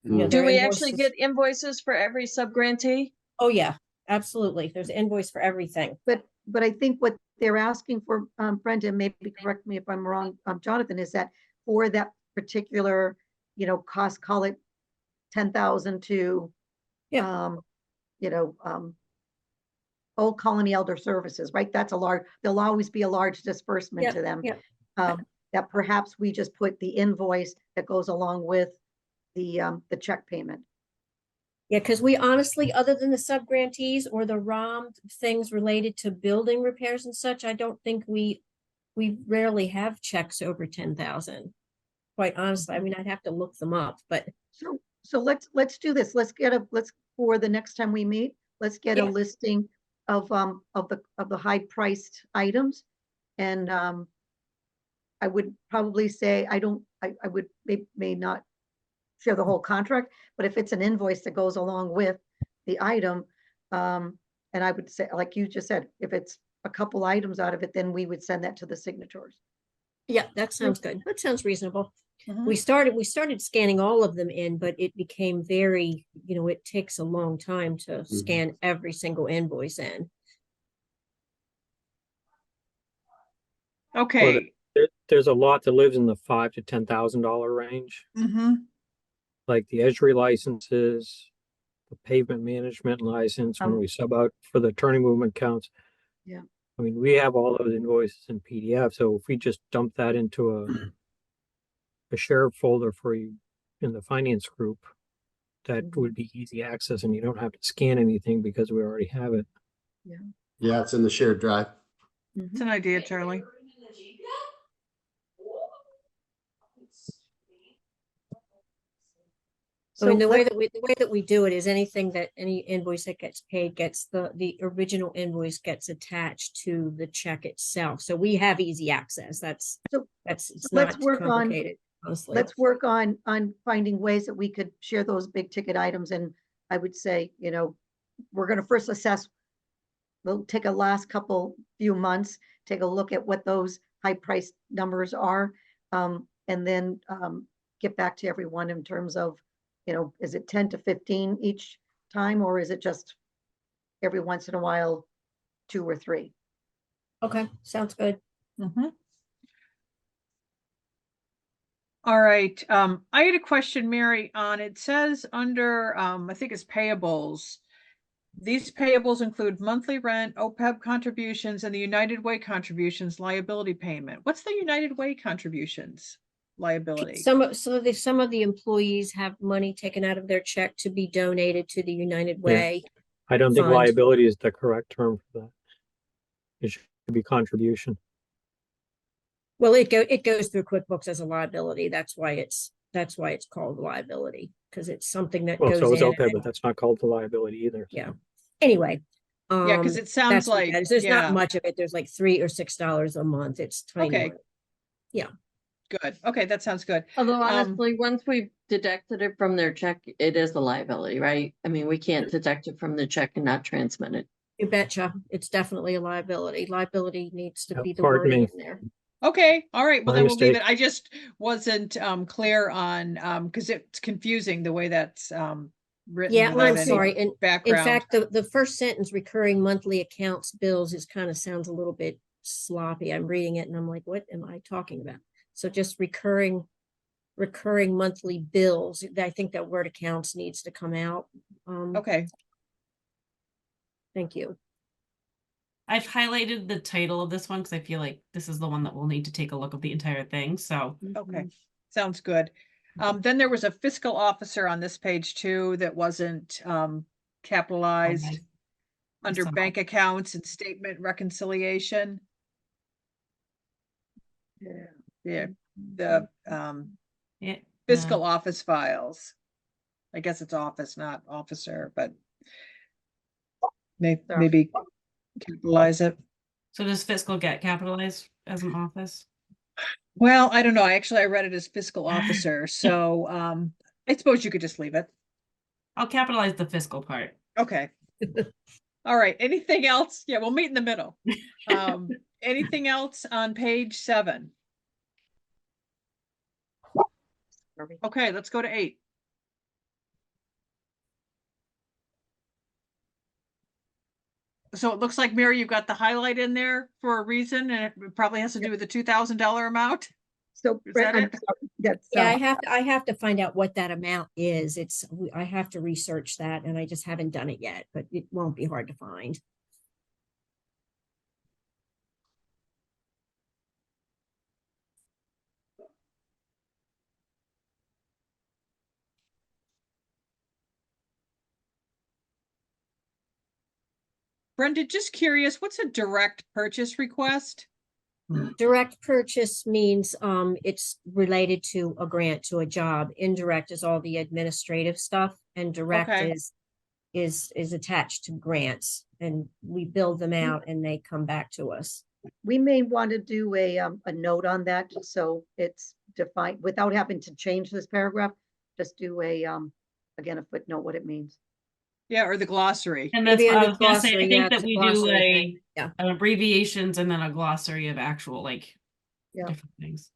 Mm. Do Their we actually invoices- get invoices for every sub-grantee? Oh, yeah, absolutely. There's an invoice for everything. But I think what they're asking for, Brenda, maybe correct me if I'm wrong, Jonathan, is that for that particular, cost, call it 10,000 to, Old Colony Elder Services, right? That's there'll always be a large disbursement to them. Yeah. That perhaps we just put the invoice that goes along with the check payment. Yeah, because we honestly, other than the sub-grantees or the ROM things related to building repairs and such, I don't think we rarely have checks over 10,000. Quite honestly, I mean, I'd have to look them up, but So let's do this. Let's for the next time we meet, let's get a Yeah. listing of the high priced items. And I would probably say, I would may not share the whole contract, but if it's an invoice that goes along with the item, and I would say, like you just said, if it's a couple items out of it, then we would send that to the signatories. yeah, that sounds good. That sounds reasonable. Mhm. We started scanning all of them in, but it became very, it takes a long time to scan every single invoice in. Okay. There's a lot that lives in the $5,000 to $10,000 range, Mm-hmm. like the Esri licenses, the pavement management license, when we sub out for the turning movement counts. Yeah. I mean, we have all those invoices in PDF, so if we just dump that into a shared folder for you in the finance group, that would be easy access and you don't have to scan anything because we already have it. Yeah, it's in the shared drive. It's an idea, Charlie. I mean, So the way that we do it is any invoice that gets paid gets the original invoice gets attached to the check itself. So we have easy access. It's let's not work on- complicated, honestly. Let's work on finding ways that we could share those big ticket items. And I would say, we're going to first assess, we'll take a last few months, take a look at what those high price numbers are. And then get back to everyone in terms of, is it 10 to 15 each time, or is it just every once in a while, 2 or 3? Okay, sounds good. Mm-hmm. All right. I had a question, Mary, on it says under I think it's payables. These payables include monthly rent, OPEB contributions, and the United Way contributions liability payment. What's the United Way contributions liability? Some of the employees have money taken out of their check to be donated to the United Way. I don't think Fund. liability is the correct term for that. It should be contribution. Well, it goes through QuickBooks as a liability. That's why that's why it's called liability, because it's something that Well, goes so is in. OPEB, but that's not called the liability either. Yeah. Anyway. Yeah, because it sounds that's what like, that is. There's yeah, not much of it. There's like $3 or $6 a month. It's tiny. Okay. money. Yeah. good. Okay, that sounds good. Although Um, honestly, once we've deducted it from their check, it is a liability, right? I mean, we can't deduct it from the check and not transmit it. You betcha. It's definitely a liability. Liability needs to Yeah, be the pardon wording me. in there. Okay, all right, well My then we'll leave mistake. it. I just wasn't clear on because it's confusing the way that's written Yeah, well, without I'm any sorry. And in background. fact, the first sentence, recurring monthly accounts bills, is kind of sounds a little bit sloppy. I'm reading it and I'm like, what am I talking about? So just recurring monthly bills. I think that word accounts needs to come out. Okay, Thank you. I've highlighted the title of this one because I feel like this is the one that we'll need to take a look at the entire thing. So okay, sounds good. Then there was a fiscal officer on this page too that wasn't capitalized I under saw. bank accounts and statement reconciliation. Yeah, the yeah, fiscal office files. I guess it's office, not officer, but maybe capitalize it. So does fiscal get capitalized as an office? Well, I don't know. I read it as fiscal officer, so I suppose you could just leave it. I'll capitalize the fiscal part. Okay. All right. Anything else? Yeah, we'll meet in the middle. Anything else on page 7? Okay, let's go to 8. So it looks like, Mary, you've got the highlight in there for a reason, and it probably has to do with the $2,000 amount. So Is Brent, that I'm it? sorry, that's, Yeah, I have to find out what that amount is. I have to research that and I just haven't done it yet, but it won't be hard to find. Brenda, just curious, what's a direct purchase request? Direct purchase means it's related to a grant, to a job. Indirect is all the administrative stuff, and direct Okay. is attached to grants, and we build them out and they come back to us. we may want to do a note on that, just so it's defined without having to change this paragraph. Just do a, again, a footnote, what it means. Yeah, or the glossary. And that's Maybe what I under was gonna say. I glossary, think yeah, that it's a we do glossary thing. Yeah. an abbreviations and then a glossary of actual like Yeah. different things.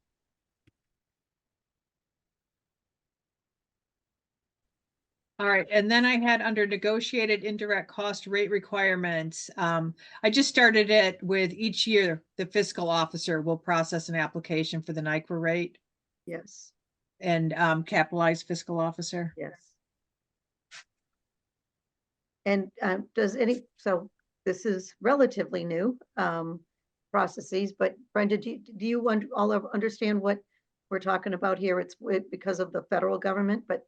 All right, and then I had under negotiated indirect cost rate requirements. I just started it with each year, the fiscal officer will process an application for the NICRA rate Yes, and capitalize fiscal officer. yes. And so this is relatively new processes, but Brenda, do you all understand what we're talking about here? It's because of the federal government, but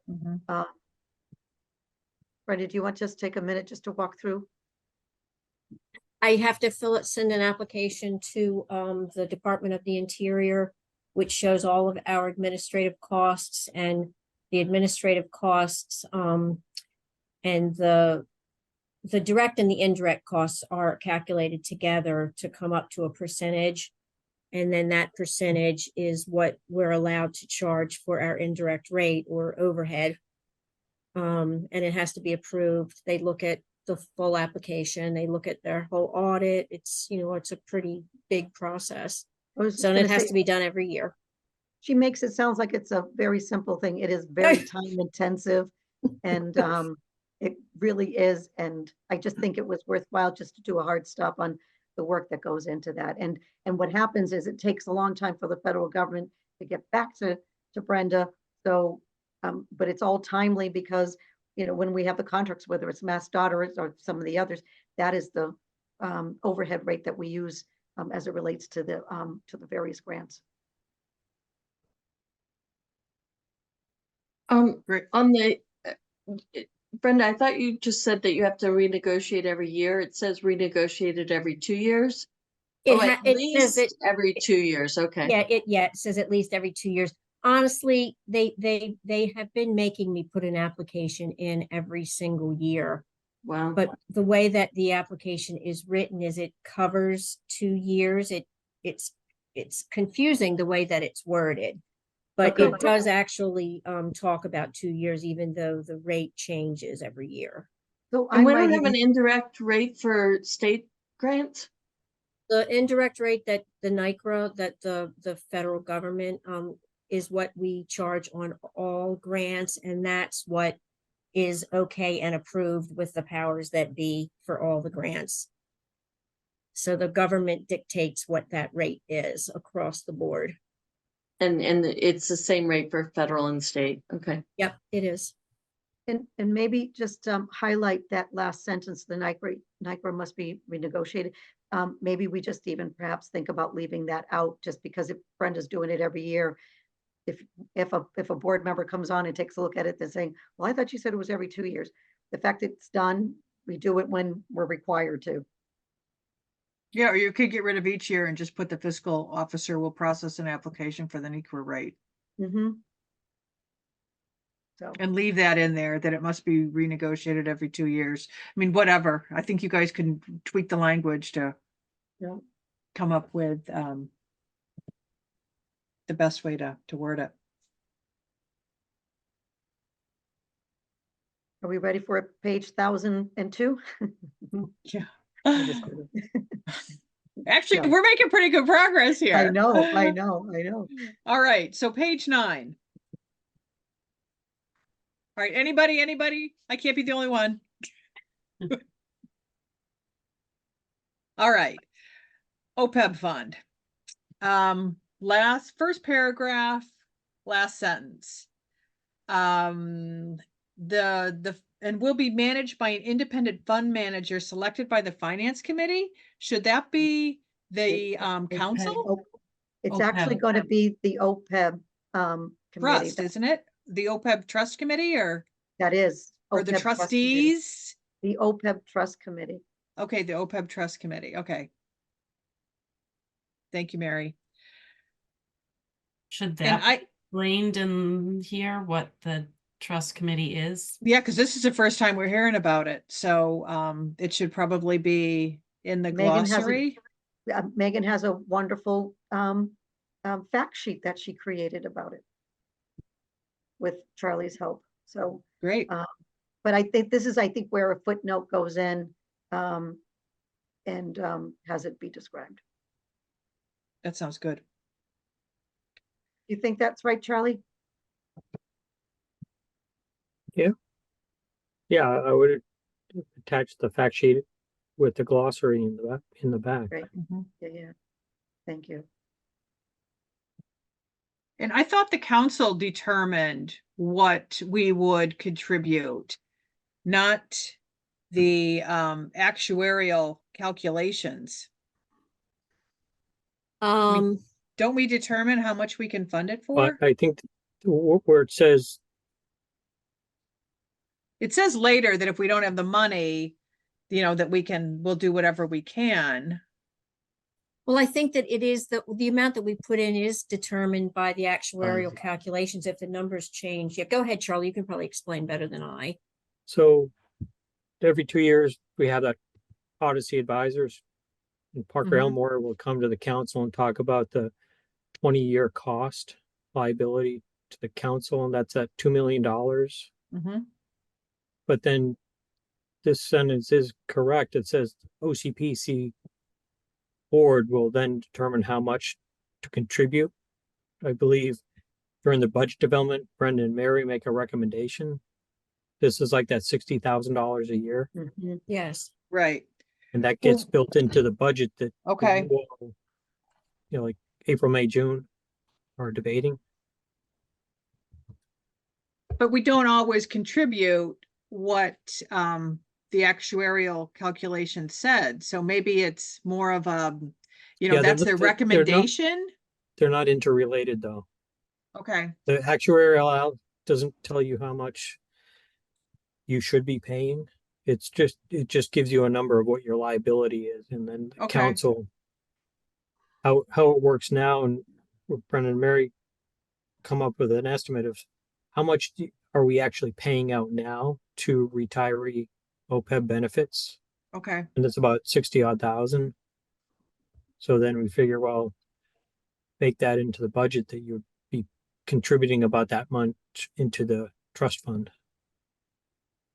Brenda, do you want to just take a minute just to walk through? I have to send an application to the Department of the Interior, which shows all of our administrative costs, and the administrative costs and the direct and the indirect costs are calculated together to come up to a percentage. And then that percentage is what we're allowed to charge for our indirect rate or overhead. And it has to be approved. They look at the full application. They look at their whole audit. It's, it's a pretty big process. So it has to be done every year. She makes it sounds like it's a very simple thing. It is very time intensive, and it really is. And I just think it was worthwhile just to do a hard stop on the work that goes into that. And what happens is it takes a long time for the federal government to get back to Brenda. So but it's all timely because, when we have the contracts, whether it's MassDOT or some of the others, that is the overhead rate that we use as it relates to the various grants. Great. On the, Brenda, I thought you just said that you have to renegotiate every year. It says renegotiated every 2 years. It At says least every 2 years. Okay. Yeah, it says at least every 2 years. honestly, they have been making me put an application in every single year. Wow. But the way that the application is written is it covers 2 years. It's confusing the way that it's worded. But Okay. it does actually talk about 2 years, even though the rate changes every year. So I And we might don't have an even, indirect rate for state grants? The indirect rate that the NICRA, that the federal government is what we charge on all grants, and that's what is okay and approved with the powers that be for all the grants. So the government dictates what that rate is across the board. And it's the same rate for federal and state. Okay. Yep, it is. and maybe just highlight that last sentence, the NICRA must be renegotiated. Maybe we just even perhaps think about leaving that out, just because if Brenda's doing it every year, if a board member comes on and takes a look at it, they're saying, well, I thought you said it was every 2 years. The fact that it's done, we do it when we're required to. Yeah, or you could get rid of each year and just put the fiscal officer will process an application for the NICRA rate Mm-hmm. So, and leave that in there, that it must be renegotiated every 2 years. I mean, whatever. I think you guys can tweak the language to yeah. come up with the best way to word it. Are we ready for page 1002? Yeah. I'm just kidding. Actually, Yeah. we're making pretty good progress here. I know, I know, I know. All right, so page 9. All right, anybody? I can't be the only one. All right. OPEB fund. First paragraph, last sentence. And will be managed by an independent fund manager selected by the finance committee. Should that be the council? It's actually OPEB. going to be the OPEB committee. Trust, isn't it? The OPEB trust committee or That is. the OPEB trust committee. trustees? The OPEB trust committee. Okay, the OPEB trust committee. Okay. Thank you, Mary. Should And that be explained in here what the trust committee is? yeah, because this is the first time we're hearing about it. So it should probably be in the glossary. Megan has a wonderful fact sheet that she created about it with Charlie's help. So, Great. but I think this is, where a footnote goes in and has it be described. That sounds good. You think that's right, Charlie? Yeah, I would attach the fact sheet with the glossary in the back. Great. Yeah. Thank you. And I thought the council determined what we would contribute, not the actuarial calculations. Don't we determine how much we can fund it for? But I think where it says, It says later that if we don't have the money, that we'll do whatever we can. Well, I think that it is the amount that we put in is determined by the actuarial calculations. If the numbers change. Yeah, go ahead, Charlie. You can probably explain better than I. so every 2 years we have that Odyssey Advisors, and Parker Mhm. Elmore will come to the council and talk about the 20-year cost liability to the council, and that's at $2 million. Mhm. But then this sentence is correct. It says OCPC board will then determine how much to contribute. I believe during the budget development, Brenda and Mary make a recommendation. This is like that $60,000 a year, Mhm. Yes. Right. and that gets built into the budget that Okay. you all, like April, May, June are debating. But we don't always contribute what the actuarial calculation said. So maybe it's more of a, Yeah, that's their they're not- recommendation. They're not interrelated though. Okay. The actuarial doesn't tell you how much you should be paying. It just gives you a number of what your liability is, and then the Okay. council, how it works now, and what Brendan and Mary come up with an estimate of how much are we actually paying out now to retiree OPEB benefits? Okay, And it's about 60 odd thousand. So then we figure, well, make that into the budget that you'd be contributing about that much into the trust fund.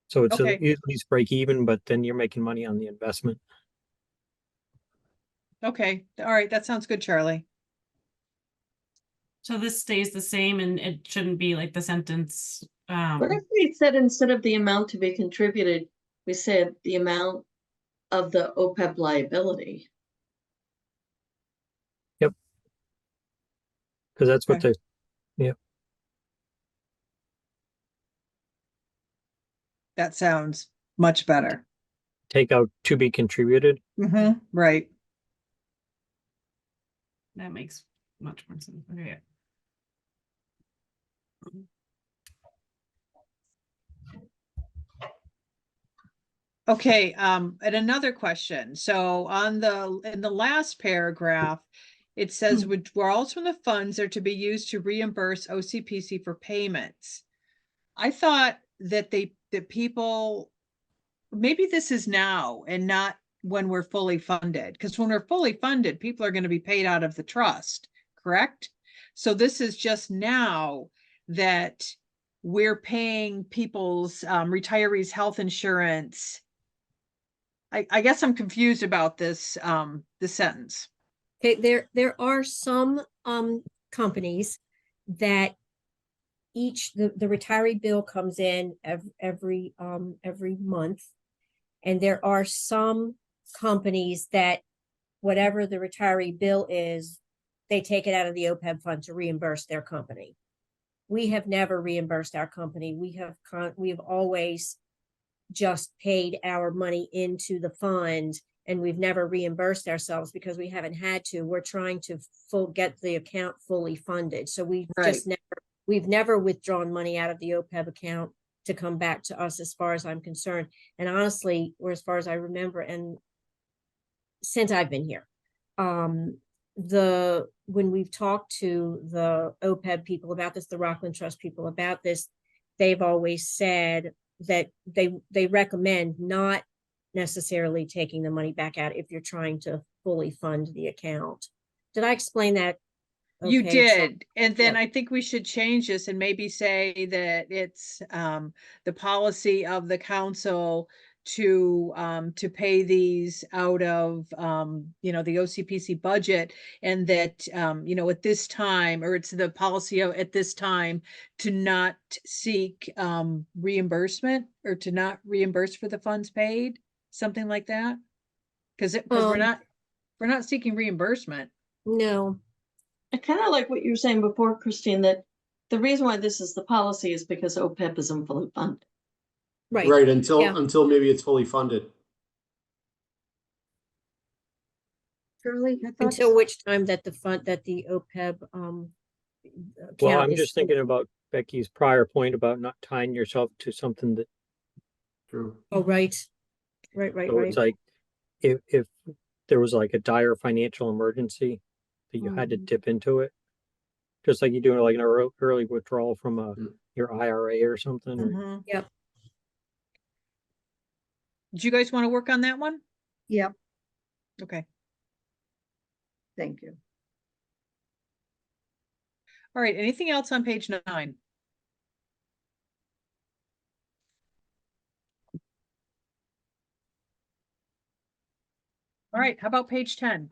So it's Okay. at least break even, but then you're making money on the investment. okay, all right, that sounds good, Charlie. So this stays the same and it shouldn't be like the sentence, What if we said instead of the amount to be contributed, we said the amount of the OPEB liability? Because that's what Okay. the, That sounds much better. take out to be contributed. Mm-hmm, right. that makes much more sense. Okay. Okay, and another question. So in the last paragraph, it says withdrawals from the funds are to be used to reimburse OCPC for payments. I thought that people, maybe this is now and not when we're fully funded, because when we're fully funded, people are going to be paid out of the trust, correct? So this is just now that we're paying people's retirees' health insurance. I guess I'm confused about this sentence. Okay, there are some companies that the retiree bill comes in every month. And there are some companies that whatever the retiree bill is, they take it out of the OPEB fund to reimburse their company. We have never reimbursed our company. We've always just paid our money into the fund, and we've never reimbursed ourselves because we haven't had to. We're trying to get the account fully funded. So we've never withdrawn money out of the OPEB account to come back to us, as far as I'm concerned. And honestly, or as far as I remember, and since I've been here, when we've talked to the OPEB people about this, the Rockland Trust people about this, they've always said that they recommend not necessarily taking the money back out if you're trying to fully fund the account. Did I explain that? You Okay, did. And then yeah. I think we should change this and maybe say that it's the policy of the council to pay these out of the OCPC budget, and that at this time, or it's the policy at this time to not seek reimbursement, or to not reimburse for the funds paid, something like that. Because we're not seeking reimbursement. No. I kind of like what you were saying before, Christine, that the reason why this is the policy is because OPEB isn't fully funded. Right. Right, until Yeah. maybe it's fully funded. Shirley, your thoughts? Until which time that the OPEB Well, account I'm is just thinking about Becky's prior point about not tying yourself to something that, True. Oh, right. so Right. it's like, if there was like a dire financial emergency that you had to dip into it, just like you do like an early withdrawal from your IRA or something. Mhm. Yep. Do you guys want to work on that one? Yep, Okay. thank you. All right. Anything else on page 9? All right. How about page 10?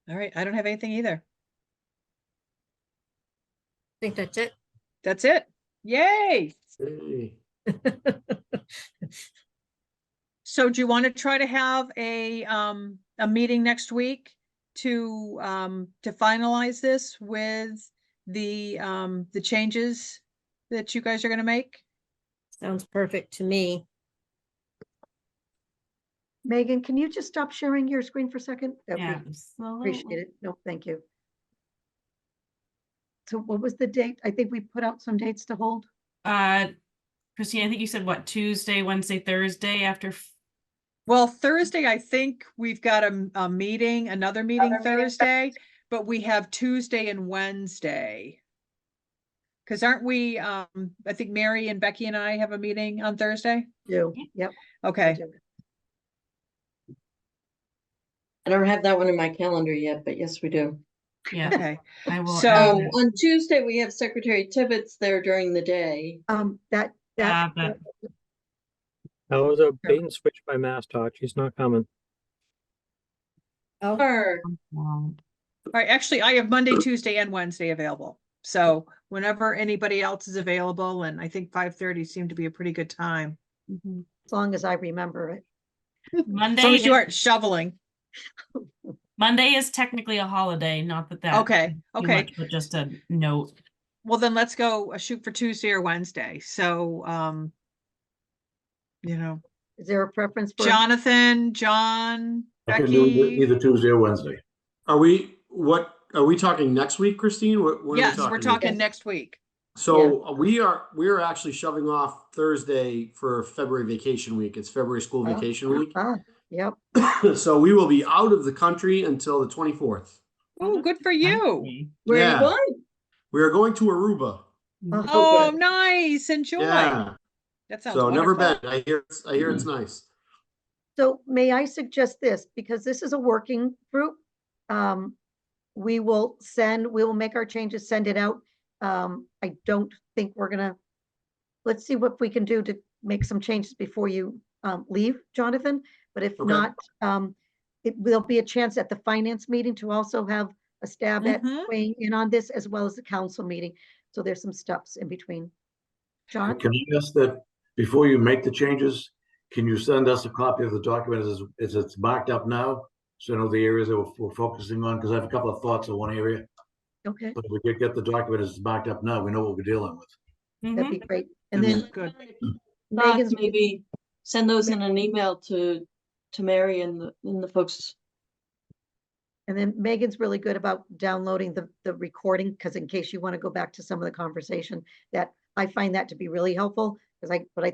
All right. I don't have anything either. I think that's it. That's it. Yay. Hey. So do you want to try to have a meeting next week to finalize this with the changes that you guys are going to make? Sounds perfect to me. Megan, can you just stop sharing your screen for a second? That Yeah, we appreciate it. No, thank you. So what was the date? I think we put out some dates to hold. Christine, I think you said what, Tuesday, Wednesday, Thursday after Well, Thursday, I think we've got a meeting, another meeting Thursday, but we have Tuesday and Wednesday. Cause aren't we, I think Mary and Becky and I have a meeting on Thursday? Do, yep. we Okay, do. I don't have that one in my calendar yet, but yes, we do. Yeah, okay. I will. So- add Oh, it. on Tuesday, we have Secretary Tibbetts there during the day. That, Yeah, but That was a bait and switch by MassDOT. She's not coming. Oh, Or well, All right, actually, I have Monday, Tuesday, and Wednesday available. So whenever anybody else is available, and I think 5:30 seemed to be a pretty good time. mhm. as long as I remember it. As Monday long as you is- aren't shoveling. Monday is technically a holiday, not that that. Okay, is too okay. much, But just a note. Well, then let's go shoot for Tuesday or Wednesday. So, Is there a preference for? Jonathan, John, I can do Becky. either Tuesday or Wednesday. Are we talking next week, Christine? What are we Yes, we're talking Yes. next week. So we are actually shoving off Thursday for February vacation week. It's February school Oh. vacation week. Yep. So we will be out of the country until the 24th. Oh, good for you. where are Yeah. you going? We are going to Aruba. Oh, good. nice. Enjoy. Yeah. That sounds So never wonderful. been. I hear it's nice. So may I suggest this, because this is a working group? We will make our changes, send it out. I don't think we're gonna, let's see what we can do to make some changes before you leave, Jonathan. But if Okay. not, there'll be a chance at the finance meeting to also have a stab at Mhm. weighing in on this, as well as the council meeting. So there's some steps in between. John? Can I ask that before you make the changes, can you send us a copy of the document as it's marked up now? So I know the areas that we're focusing on, because I have a couple of thoughts on one area. Okay, But if we could get the document as it's marked up now, we know what we're dealing with. that'd be Mhm. great. And then Good. Megan's, Maybe send those in an email to Mary and the folks. and then Megan's really good about downloading the recording, because in case you want to go back to some of the conversation, that I find that to be really helpful, because what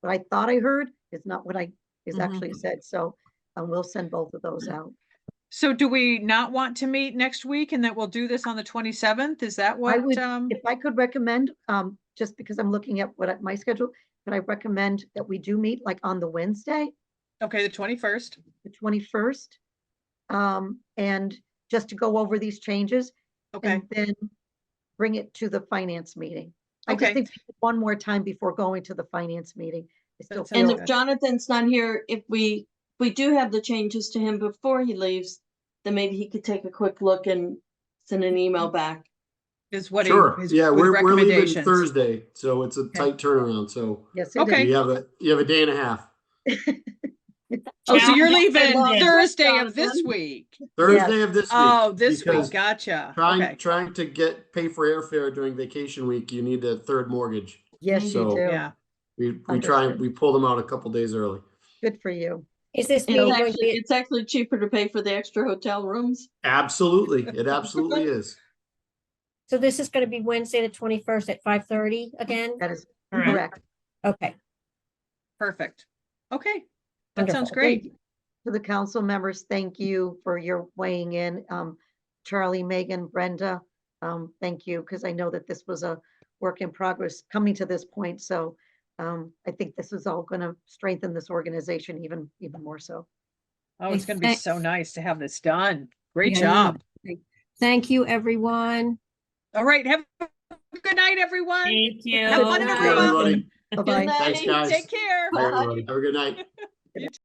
I thought I heard is not what is Mhm. actually said. So we'll send both of those out. So do we not want to meet next week and that we'll do this on the 27th? Is that I what, would, if I could recommend, just because I'm looking at my schedule, could I recommend that we do meet like on the Wednesday, okay, the 21st? the 21st? And just to go over these changes Okay, and then bring it to the finance meeting. I Okay. just think one more time before going to the finance meeting. I still That sounds And feel, if good. Jonathan's not here, if we do have the changes to him before he leaves, then maybe he could take a quick look and send an email back. Is what Sure. his Yeah, with we're leaving recommendations. Thursday, so it's a tight turnaround. So yes, it Okay. is. you have a day and a half. Oh, so you're Challenge leaving accepted. Thursday of this Jonathan. week. Thursday of this week. Oh, this because week, gotcha. Trying Okay, trying to pay for airfare during vacation week, you need a third mortgage. Yes, you So- do. yeah. We pull them out a couple days early. Good for you. is this It's meeting going to actually, be, it's actually cheaper to pay for the extra hotel rooms. Absolutely. It absolutely is. so this is going to be Wednesday, the 21st at 5:30 again? That is Correct. correct. Okay, Perfect. Okay, that sounds Wonderful. great. Thank- To the council members, thank you for your weighing in. Charlie, Megan, Brenda, thank you, because I know that this was a work in progress coming to this point. So I think this is all going to strengthen this organization even more so. Oh, it's gonna be so Thanks. nice to have this done. Great Yeah, job. thank you, everyone. All right, have a good night, everyone. Thank you. Have fun in Good Thank you, Aruba. everybody. Bye-bye. Thanks, guys. Take care. Bye, everybody. Have a good night.